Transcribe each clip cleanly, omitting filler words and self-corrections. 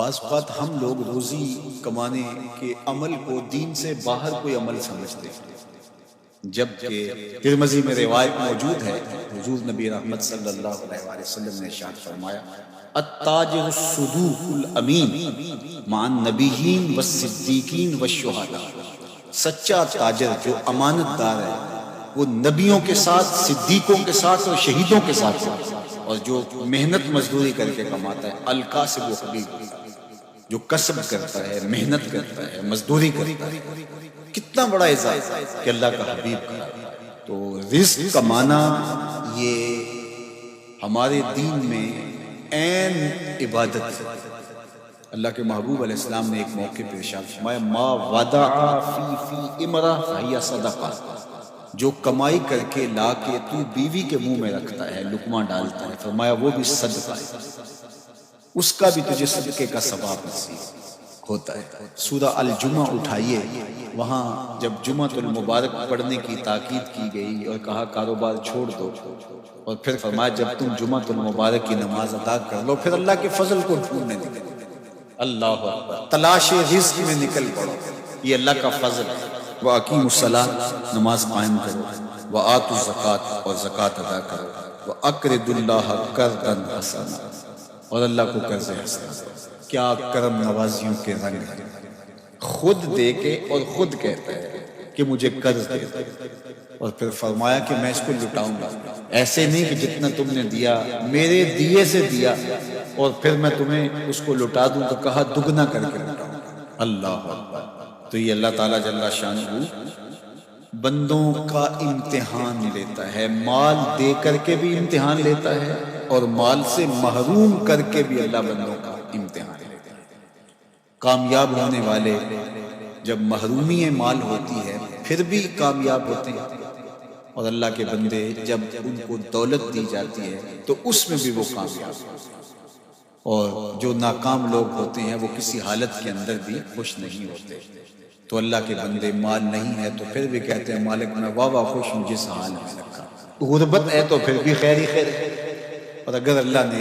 بعض بات ہم لوگ روزی کمانے کے عمل کو دین سے باہر کوئی عمل سمجھتے ہیں، جبکہ ترمذی میں روایت موجود ہے، حضور نبی رحمت صلی اللہ علیہ وآلہ وسلم نے ارشاد فرمایا التاجر الصدوق الامین مع النبیین والصدیقین والشہداء، سچا تاجر جو امانت دار ہے وہ نبیوں کے ساتھ، صدیقوں کے ساتھ اور شہیدوں کے ساتھ، اور جو محنت مزدوری کر کے کماتا ہے الکاسب و حبیب، جو کسب کرتا ہے، محنت کرتا ہے، مزدوری کرتا ہے، کتنا بڑا اعزاز کہ اللہ کا حبیب کا۔ تو رزق کمانا یہ ہمارے دین میں عین عبادت ہے۔ اللہ کے محبوب علیہ السلام نے ایک موقع پہ ارشاد فرمایا ما ودع فی امرأ فہی صدقہ، جو کمائی کر کے لا کے تو بیوی کے منہ میں رکھتا ہے، لقمہ ڈالتا ہے، فرمایا وہ بھی صدقہ ہے، اس کا بھی تجھے صدقے کا ثواب نصیب ہوتا ہے۔ سورہ الجمعہ اٹھائیے، وہاں جب جمعۃ المبارک پڑھنے کی تاکید کی گئی اور کہا کاروبار چھوڑ دو، اور پھر فرمایا جب تم جمعۃ المبارک کی نماز ادا کر لو پھر اللہ کے فضل کو ڈھونڈنے نکلو، اللہ اکبر، تلاش رزق میں نکل پڑو، یہ اللہ کا فضل ہے۔ وَأَقِيمُوا الصَّلَاةَ، نماز قائم کرو، وَآتُوا الزَّکَاةَ، اور زکوٰۃ ادا کرو، وَأَقْرِضُوا اللَّهَ قَرْضًا حَسَنًا، اور اللہ کو قرض حسن۔ کیا کرم نوازیوں کے رنگ ہیں، خود دے کے اور خود کہتا ہے کہ مجھے قرض دے دو، اور پھر فرمایا کہ میں اس کو لٹاؤں گا، ایسے نہیں کہ جتنا تم نے دیا میرے دیے سے دیا اور پھر میں تمہیں اس کو لٹا دوں، تو کہا دگنا کر کے لٹاؤں گا۔ اللہ اکبر۔ تو یہ اللہ تعالیٰ جل شانہ بندوں کا امتحان لیتا ہے، مال دے کر کے بھی امتحان لیتا ہے اور مال سے محروم کر کے بھی اللہ بندوں کا امتحان لیتا ہے۔ کامیاب ہونے والے جب محرومی مال ہوتی ہے پھر بھی کامیاب ہوتے ہیں، اور اللہ کے بندے جب ان کو دولت دی جاتی ہے تو اس میں بھی وہ کامیاب ہوتے ہیں، اور جو ناکام لوگ ہوتے ہیں وہ کسی حالت کے اندر بھی خوش نہیں ہوتے۔ تو اللہ کے بندے مال نہیں ہے تو پھر بھی کہتے ہیں مالک میں واہ واہ خوش ہوں جس حال میں رکھا، غربت ہے تو پھر بھی خیر ہی خیر ہے، اور اگر اللہ نے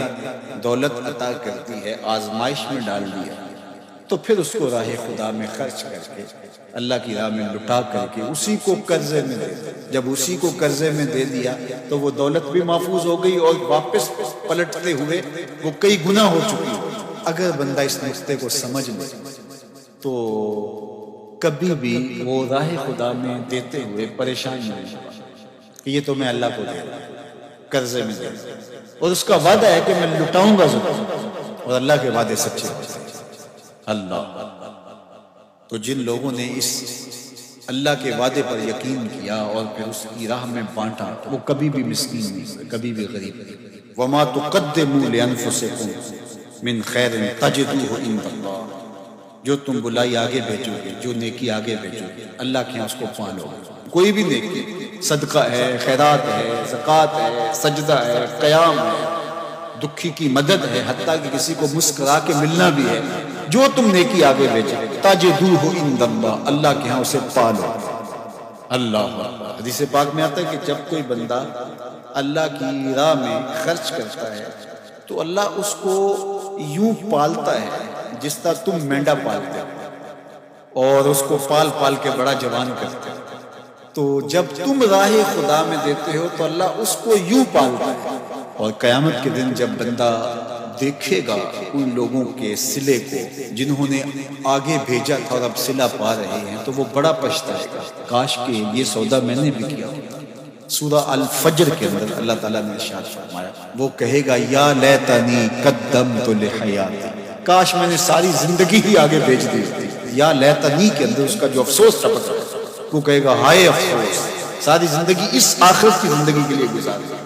دولت عطا کرتی ہے، آزمائش میں ڈال دیا، تو پھر اس کو راہ خدا میں خرچ کر کے، اللہ کی راہ میں لٹا کر کے اسی کو قرضے میں دے دیا۔ جب اسی کو قرضے میں دے دیا تو وہ دولت بھی محفوظ ہو گئی اور واپس پلٹتے ہوئے وہ کئی گنا ہو چکی۔ اگر بندہ اس نقطے کو سمجھ لے تو کبھی بھی وہ راہ خدا میں دیتے ہوئے پریشان نہیں ہوگا کہ یہ تو میں اللہ کو دے رہا ہوں، قرضے میں دے رہا ہوں، اور اس کا وعدہ ہے کہ میں لٹاؤں گا ضرور، اور اللہ کے وعدے سچے ہوتے ہیں۔ اللہ تو جن لوگوں نے اس اللہ کے وعدے پر یقین کیا اور پھر اس کی راہ میں بانٹا، وہ کبھی بھی مسکین نہیں ہوئے، کبھی بھی غریب نہیں۔ وَمَا تُقَدِّمُوا لِأَنفُسِكُم مِّن خَيْرٍ تَجِدُوهُ عِندَ اللَّهِ، جو تم بلائی آگے بھیجو گے، جو نیکی آگے بھیجو گے، اللہ کے ہاں اس کو پالو۔ کوئی بھی نیکی، صدقہ ہے، خیرات ہے، زکوٰۃ ہے، سجدہ ہے، قیام ہے، دکھی کی مدد ہے، حتیٰ کہ کسی کو مسکرا کے ملنا بھی ہے، جو تم نیکی آگے بھیجو تَجِدُوهُ عِندَ اللَّهِ، اللہ کے ہاں اسے پالو۔ اللہ حدیث پاک میں آتا ہے کہ جب کوئی بندہ اللہ کی راہ میں خرچ کرتا ہے تو اللہ اس کو یوں پالتا ہے جس طرح تم مینڈا پالتے ہو اور اس کو پال پال کے بڑا جوان کرتے ہو، تو جب تم راہ خدا میں دیتے ہو تو اللہ اس کو یوں پالتا ہے، اور قیامت کے دن جب بندہ دیکھے گا ان لوگوں کے صلے کو جنہوں نے آگے بھیجا تھا اور اب صلہ پا رہے ہیں، تو وہ بڑا پچھتائے گا، کاش کہ یہ سودا میں نے بھی کیا ہوتا۔ سورہ الفجر کے اندر اللہ تعالیٰ نے ارشاد فرمایا، وہ کہے گا یا لیتنی قدمت لحیاتی، کاش میں نے ساری زندگی ہی آگے بھیج دی ہوتی۔ یا لیتنی کے اندر اس کا جو افسوس ٹپک رہا ہے، وہ کہے گا ہائے افسوس، ساری زندگی اس آخرت کی زندگی کے لیے گزار دی،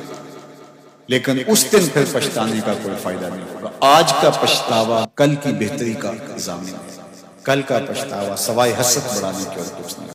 لیکن اس دن پھر پچھتانے کا کوئی فائدہ نہیں ہوگا۔ آج کا پچھتاوا کل کی بہتری کا ضامن ہے، کل کا پچھتاوا سوائے حسرت بڑھانے کے اور کچھ نہیں۔